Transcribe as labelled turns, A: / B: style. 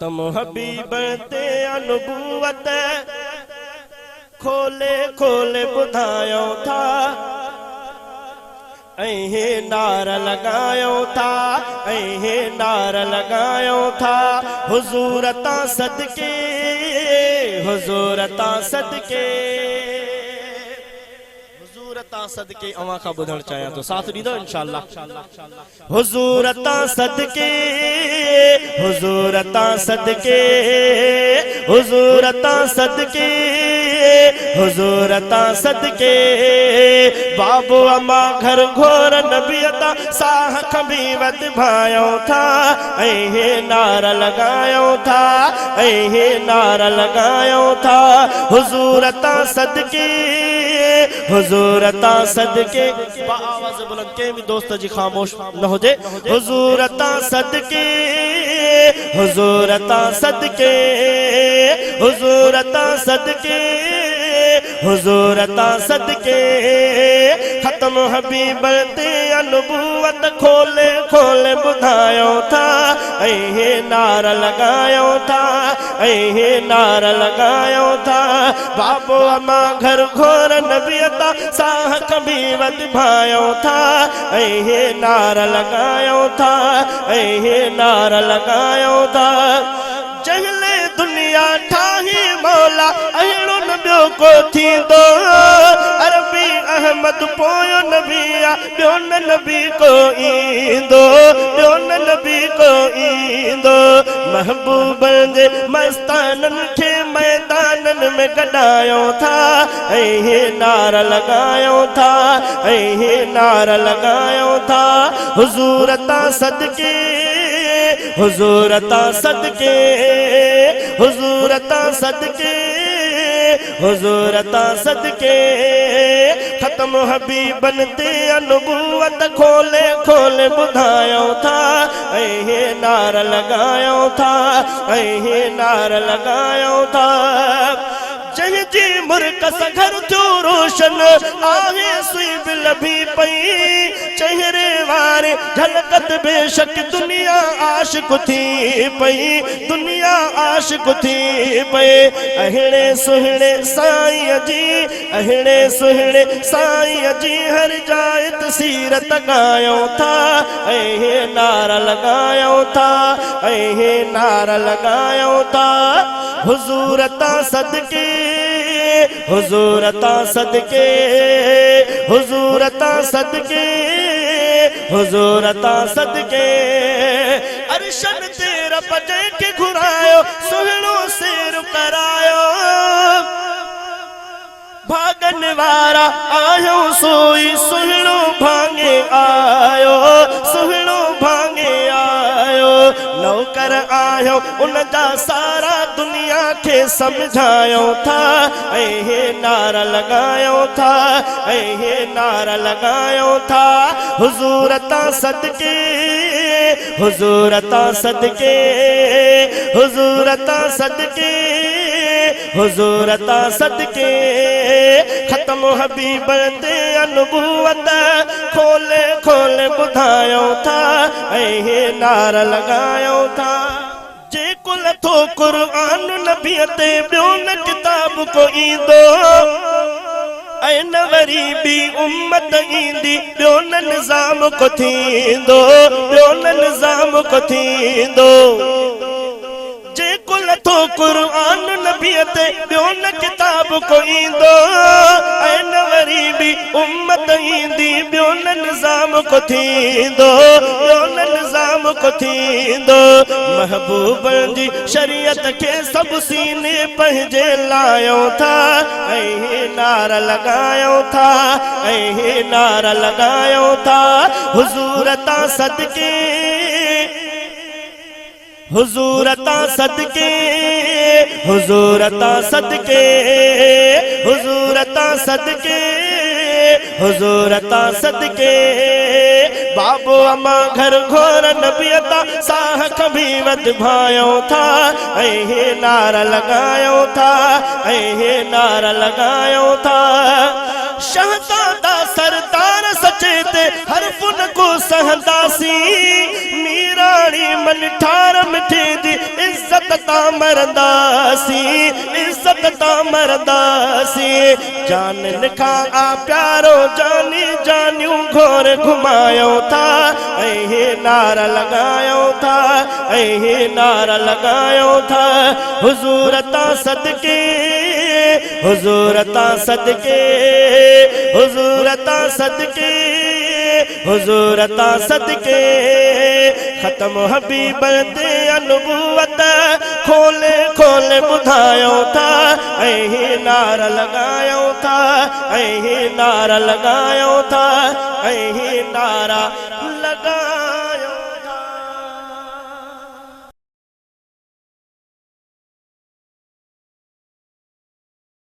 A: खत्म हबीब ते अनुबुवत खोले खोले बुधायो था ऐहे नारा लगायो था ऐहे नारा लगायो था हुजूर ता सदके हुजूर ता सदके हुजूर ता सदके अवां खां ॿुधणु चाहियां तो साथ ॾींदो इंशाअल्लाह हुजूर ता सदके हुजूर ता सदके हुजूर ता सदके हुजूर ता सदके बाबू अम्मा घर घोर नबियता साह खबी वद भायो था ऐहे नारा लगायो था ऐहे नारा लगायो था हुजूर ता सदके हुजूर ता सदके आवाज़ बुलंद के भी दोस्त जी खामोश न हो जे हुजूर ता सदके हुजूर ता सदके हुजूर ता सदके हुजूर ता सदके खत्म हबीब ते अनुबुवत खोले खोले बुधायो था ऐहे नारा लगायो था ऐहे नारा लगायो था बाबू अम्मा घर घोर नबियता साह कभी वद भायो था ऐहे नारा लगायो था ऐहे नारा लगायो था जहले दुनिया ठाही मौला अहिड़ो न ॿियो को थींदो अरबी अहमद पोयो नबिया ॿियो न नबी को ईंदो ॿियो न नबी को ईंदो महबूबनि जे मस्ताननि खे मैदाननि में गॾायो था ऐहे नारा लगायो था ऐहे नारा लगायो था हुजूर ता सदके हुजूर ता सदके हुजूर ता सदके हुजूर ता सदके खत्म हबीबन ते अनुबुवत खोले खोले बुधायो था ऐहे नारा लगायो था ऐहे नारा लगायो था जह जी मुर्कस घर जो रोशन आहे सुई लभी पई चेहरे वारे झलकत बेशक दुनिया आशिक थी पई दुनिया आशिक थी पई अहिड़े सुहिणे साईं जी अहिड़े सुहिणे साईं जी हर जाए सीरत गायो था ऐहे नारा लगायो था ऐहे नारा लगायो था हुजूर ता सदके हुजूर ता सदके हुजूर ता सदके हुजूर ता सदके अरशन ते रब के घुरायो सुहिणो सिर करायो भागन वारा आयो सोई सुहिणो भांगे आयो सुहिणो भांगे आयो नौकर आयो उनजा सारा दुनिया के समझायो था ऐहे नारा लगायो था ऐहे नारा लगायो था हुजूर ता सदके हुजूर ता सदके हुजूर ता सदके हुजूर ता सदके खत्म हबीब ते अनुबुवत खोले खोले बुधायो था ऐहे नारा लगायो था जे कुल थो कुरान नबी ते ॿियो न किताब को ईंदो ऐं न वरी बि उम्मत ईंदी ॿियो न निज़ाम को थींदो ॿियो न निज़ाम को थींदो जे कुल थो कुरान नबी ते ॿियो न किताब को ईंदो ऐं न वरी बि उम्मत ईंदी ॿियो न निज़ाम को थींदो ॿियो न निज़ाम को थींदो महबूबनि जी शरीयत खे सभु सीने पंहिंजे लायो था ऐहे नारा लगायो था ऐहे नारा लगायो था हुजूर ता सदके हुजूर ता सदके हुजूर ता सदके हुजूर ता सदके हुजूर ता सदके बाबू अम्मा घर घोर नबियता साह कभी वद भायो था ऐहे नारा लगायो था ऐहे नारा लगायो था शहजादा सरदार सच सचेते हरफुन को सहंदासी मीराणी मन ठार मिठे दी इज्जत ता मरंदासी इज्जत ता मरंदासी जान खा आ प्यारो जानी जानियूं घोर घुमायो था ऐ नारा लगायो था ऐ नारा लगायो था हुजूर ता सदके हुजूर ता सदके हुजूर ता सदके हुजूर ता सदके खत्म हबीब दे अनुबुवत खोले खोले बुधायो था ऐ नारा लगायो था ऐ नारा लगायो था ऐ नारा लगा